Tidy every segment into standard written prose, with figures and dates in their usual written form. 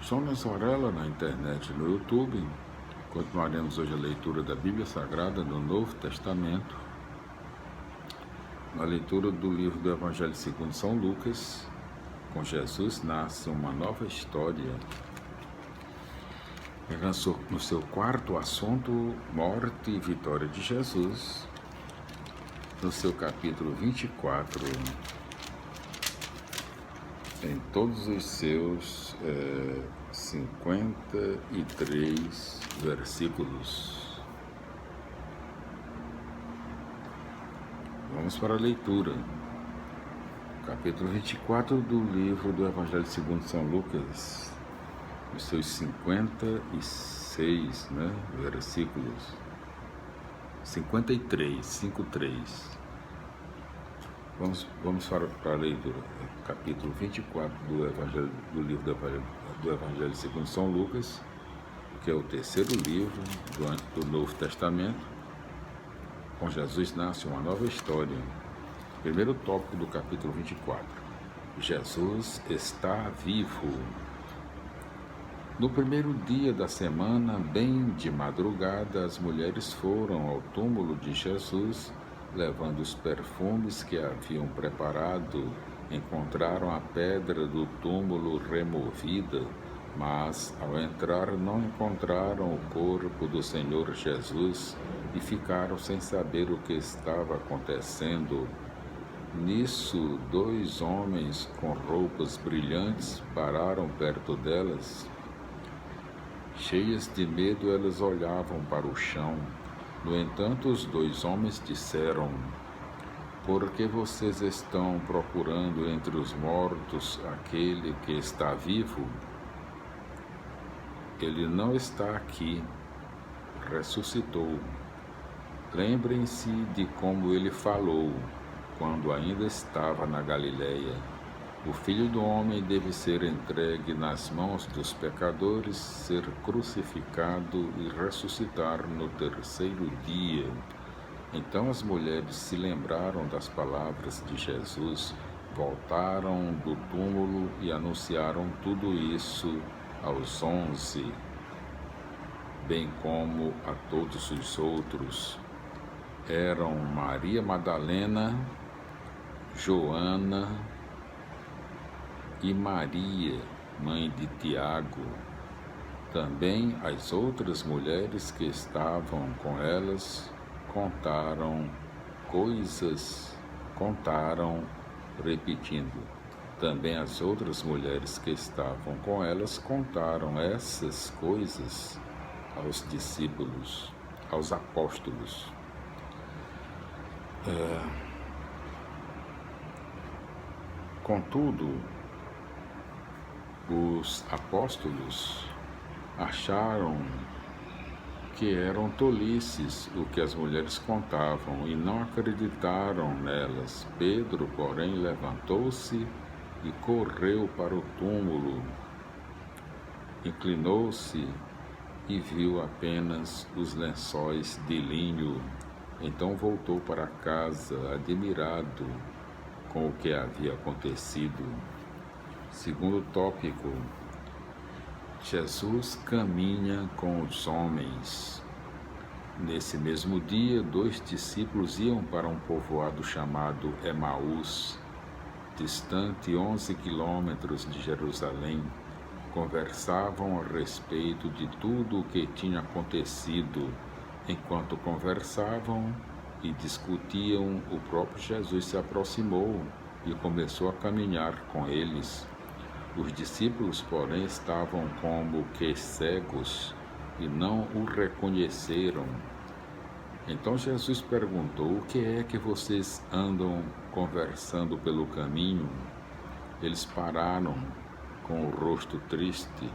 Jonas Varela na internet e no YouTube. Continuaremos hoje a leitura da Bíblia Sagrada do Novo Testamento, na leitura do livro do Evangelho segundo São Lucas. Com Jesus nasce uma nova história. No seu quarto assunto, morte e vitória de Jesus, no seu capítulo 24, em todos os seus 53 versículos. Vamos para a leitura. Capítulo 24 do livro do Evangelho segundo São Lucas, os seus 56 versículos. 53. Vamos para a leitura. Capítulo 24 do Evangelho, do livro do Evangelho segundo São Lucas, que é o terceiro livro do Novo Testamento. Com Jesus nasce uma nova história. Primeiro tópico do capítulo 24. Jesus está vivo. No primeiro dia da semana, bem de madrugada, as mulheres foram ao túmulo de Jesus, levando os perfumes que haviam preparado. Encontraram a pedra do túmulo removida, mas ao entrar não encontraram o corpo do Senhor Jesus e ficaram sem saber o que estava acontecendo. Nisso, 2 homens com roupas brilhantes pararam perto delas. Cheias de medo, elas olhavam para o chão. No entanto, os 2 homens disseram: "Por que vocês estão procurando entre os mortos aquele que está vivo? Ele não está aqui, ressuscitou. Lembrem-se de como ele falou quando ainda estava na Galileia. O Filho do Homem deve ser entregue nas mãos dos pecadores, ser crucificado e ressuscitar no terceiro dia." Então as mulheres se lembraram das palavras de Jesus, voltaram do túmulo e anunciaram tudo isso aos 11, bem como a todos os outros. Eram Maria Madalena, Joana e Maria, mãe de Tiago. Também as outras mulheres que estavam com elas contaram, repetindo. Também as outras mulheres que estavam com elas contaram essas coisas aos discípulos, aos apóstolos. Contudo, os apóstolos acharam que eram tolices o que as mulheres contavam e não acreditaram nelas. Pedro, porém, levantou-se e correu para o túmulo. Inclinou-se e viu apenas os lençóis de linho. Então voltou para casa, admirado com o que havia acontecido. Segundo tópico, Jesus caminha com os homens. Nesse mesmo dia, 2 discípulos iam para um povoado chamado Emaús, distante 11 quilômetros de Jerusalém. Conversavam a respeito de tudo o que tinha acontecido. Enquanto conversavam e discutiam, o próprio Jesus se aproximou e começou a caminhar com eles. Os discípulos, porém, estavam como que cegos e não o reconheceram. Então Jesus perguntou: "O que é que vocês andam conversando pelo caminho?" Eles pararam com o rosto triste.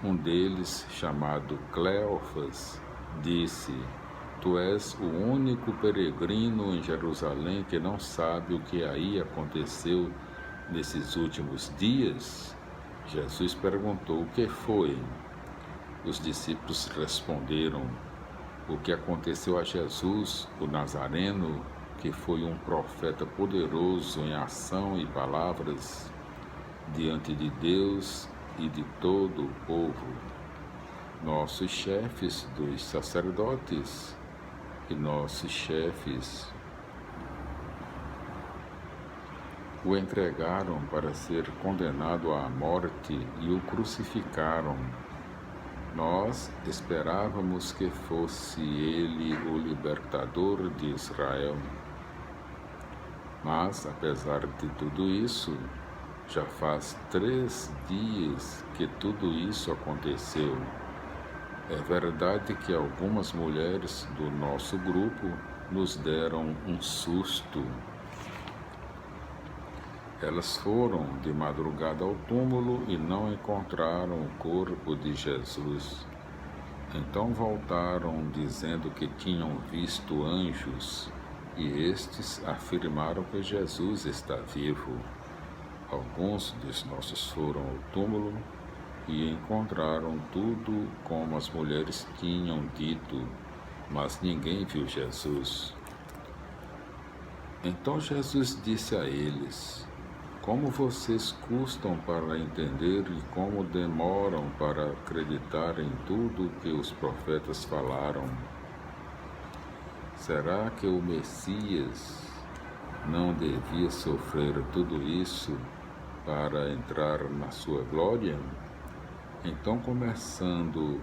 Um deles, chamado Cleofas, disse: "Tu és o único peregrino em Jerusalém que não sabe o que aí aconteceu nesses últimos dias?" Jesus perguntou: "O que foi?" Os discípulos responderam: "O que aconteceu a Jesus, o Nazareno, que foi um profeta poderoso em ação e palavras diante de Deus e de todo o povo. Nossos chefes dos sacerdotes e nossos chefes o entregaram para ser condenado à morte e o crucificaram. Nós esperávamos que fosse ele o libertador de Israel. Mas, apesar de tudo isso, já faz 3 dias que tudo isso aconteceu. É verdade que algumas mulheres do nosso grupo nos deram um susto. Elas foram de madrugada ao túmulo e não encontraram o corpo de Jesus. Então voltaram dizendo que tinham visto anjos, e estes afirmaram que Jesus está vivo. Alguns dos nossos foram ao túmulo e encontraram tudo como as mulheres tinham dito, mas ninguém viu Jesus. Então Jesus disse a eles: como vocês custam para entender e como demoram para acreditar em tudo que os profetas falaram? Será que o Messias não devia sofrer tudo isso para entrar na sua glória? Então, começando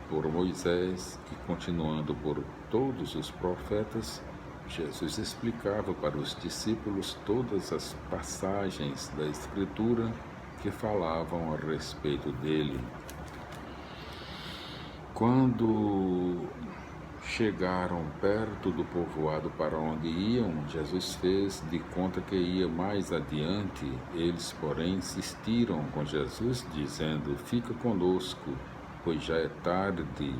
por Moisés e continuando por todos os profetas, Jesus explicava para os discípulos todas as passagens da Escritura que falavam a respeito dele. Quando chegaram perto do povoado para onde iam, Jesus fez de conta que ia mais adiante. Eles, porém, insistiram com Jesus, dizendo: fica conosco, pois já é tarde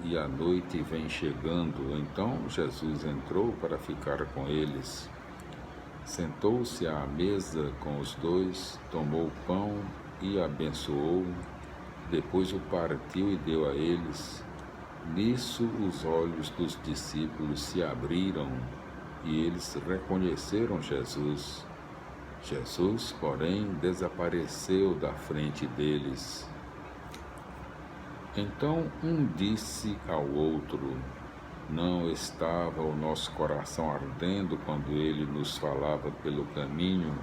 e a noite vem chegando. Então Jesus entrou para ficar com eles. Sentou-se à mesa com os dois, tomou o pão e abençoou, depois o partiu e deu a eles. Nisso os olhos dos discípulos se abriram e eles reconheceram Jesus. Jesus, porém, desapareceu da frente deles. Então um disse ao outro: não estava o nosso coração ardendo quando ele nos falava pelo caminho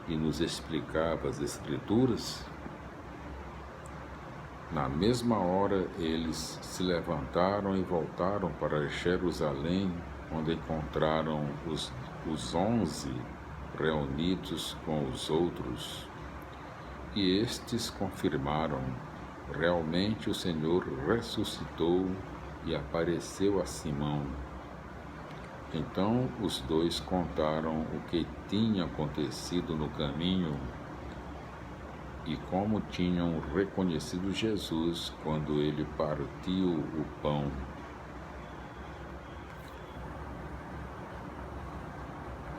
e nos explicava as Escrituras? Na mesma hora eles se levantaram e voltaram para Jerusalém, onde encontraram os 11 reunidos com os outros. E estes confirmaram: realmente o Senhor ressuscitou e apareceu a Simão. Então os dois contaram o que tinha acontecido no caminho e como tinham reconhecido Jesus quando ele partiu o pão.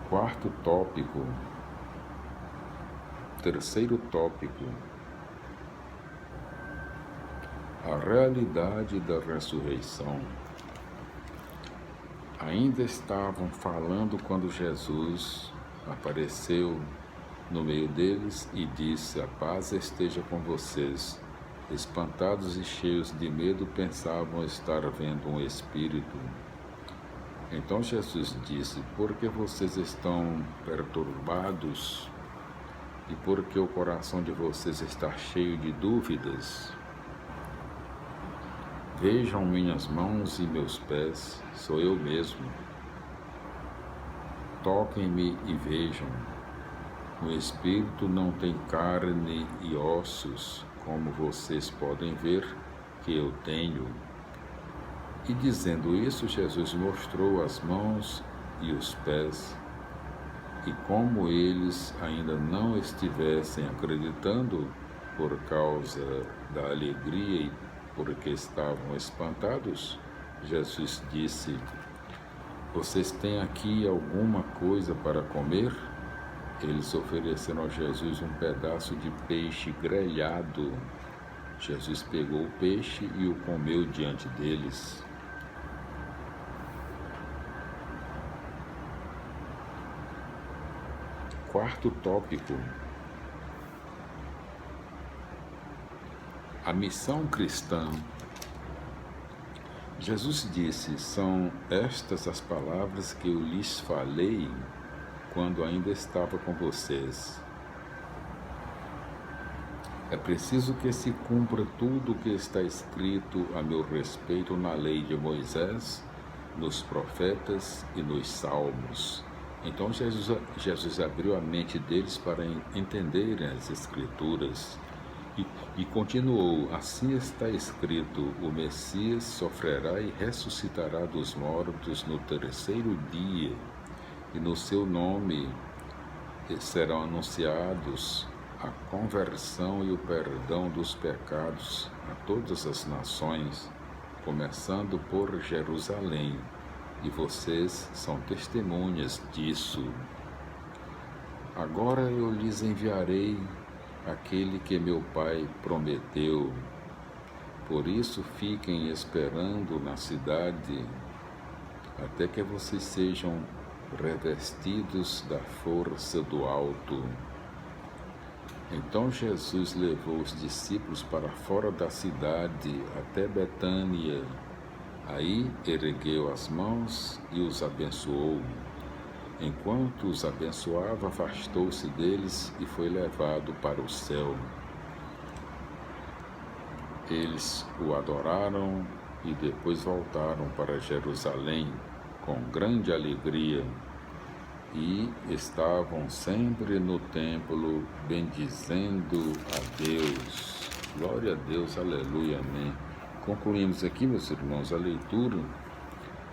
Quarto tópico. Terceiro tópico. A realidade da ressurreição. Ainda estavam falando quando Jesus apareceu no meio deles e disse: a paz esteja com vocês. Espantados e cheios de medo, pensavam estar vendo um espírito. Então Jesus disse: por que vocês estão perturbados? E por que o coração de vocês está cheio de dúvidas? Vejam minhas mãos e meus pés, sou eu mesmo. Toquem-me e vejam. O espírito não tem carne e ossos, como vocês podem ver que eu tenho. E dizendo isso, Jesus mostrou as mãos e os pés. E como eles ainda não estivessem acreditando por causa da alegria e porque estavam espantados, Jesus disse: vocês têm aqui alguma coisa para comer? Eles ofereceram a Jesus um pedaço de peixe grelhado. Jesus pegou o peixe e o comeu diante deles. Quarto tópico. A missão cristã. Jesus disse: são estas as palavras que eu lhes falei quando ainda estava com vocês. É preciso que se cumpra tudo o que está escrito a meu respeito na lei de Moisés, nos profetas e nos salmos. Então Jesus abriu a mente deles para entenderem as Escrituras e continuou: assim está escrito, o Messias sofrerá e ressuscitará dos mortos no terceiro dia, e no seu nome serão anunciados a conversão e o perdão dos pecados a todas as nações, começando por Jerusalém, e vocês são testemunhas disso. Agora eu lhes enviarei aquele que meu Pai prometeu. Por isso fiquem esperando na cidade, até que vocês sejam revestidos da força do alto. Então Jesus levou os discípulos para fora da cidade, até Betânia. Aí ergueu as mãos e os abençoou. Enquanto os abençoava, afastou-se deles e foi levado para o céu. Eles o adoraram e depois voltaram para Jerusalém com grande alegria. E estavam sempre no templo, bendizendo a Deus. Glória a Deus, aleluia, amém. Concluímos aqui, meus irmãos, a leitura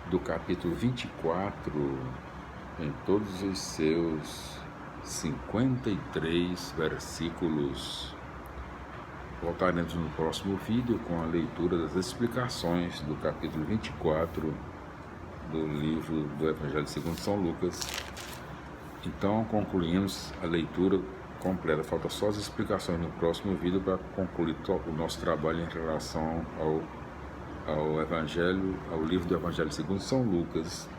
do capítulo 24, em todos os seus 53 versículos. Voltaremos no próximo vídeo com a leitura das explicações do capítulo 24 do livro do Evangelho segundo São Lucas. Então, concluímos a leitura completa. Falta só as explicações no próximo vídeo para concluir o nosso trabalho em relação ao Evangelho, ao livro do Evangelho segundo São Lucas,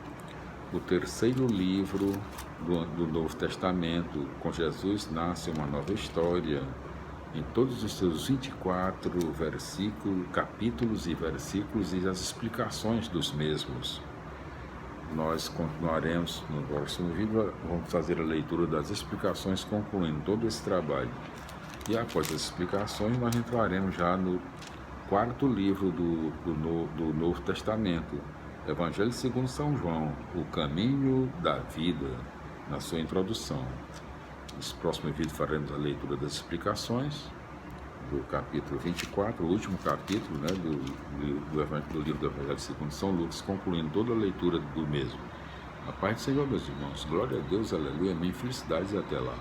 o terceiro livro do Novo Testamento. Com Jesus nasce uma nova história, em todos os seus 24 capítulos e versículos e as explicações dos mesmos. Nós continuaremos no próximo vídeo, vamos fazer a leitura das explicações, concluindo todo esse trabalho. E após as explicações, nós entraremos já no quarto livro do Novo Testamento, Evangelho segundo São João, o caminho da vida, na sua introdução. Nesse próximo vídeo faremos a leitura das explicações do capítulo 24, o último capítulo, né, do livro do Evangelho segundo São Lucas, concluindo toda a leitura do mesmo. A paz do Senhor, meus irmãos. Glória a Deus, aleluia, amém. Felicidades e até lá.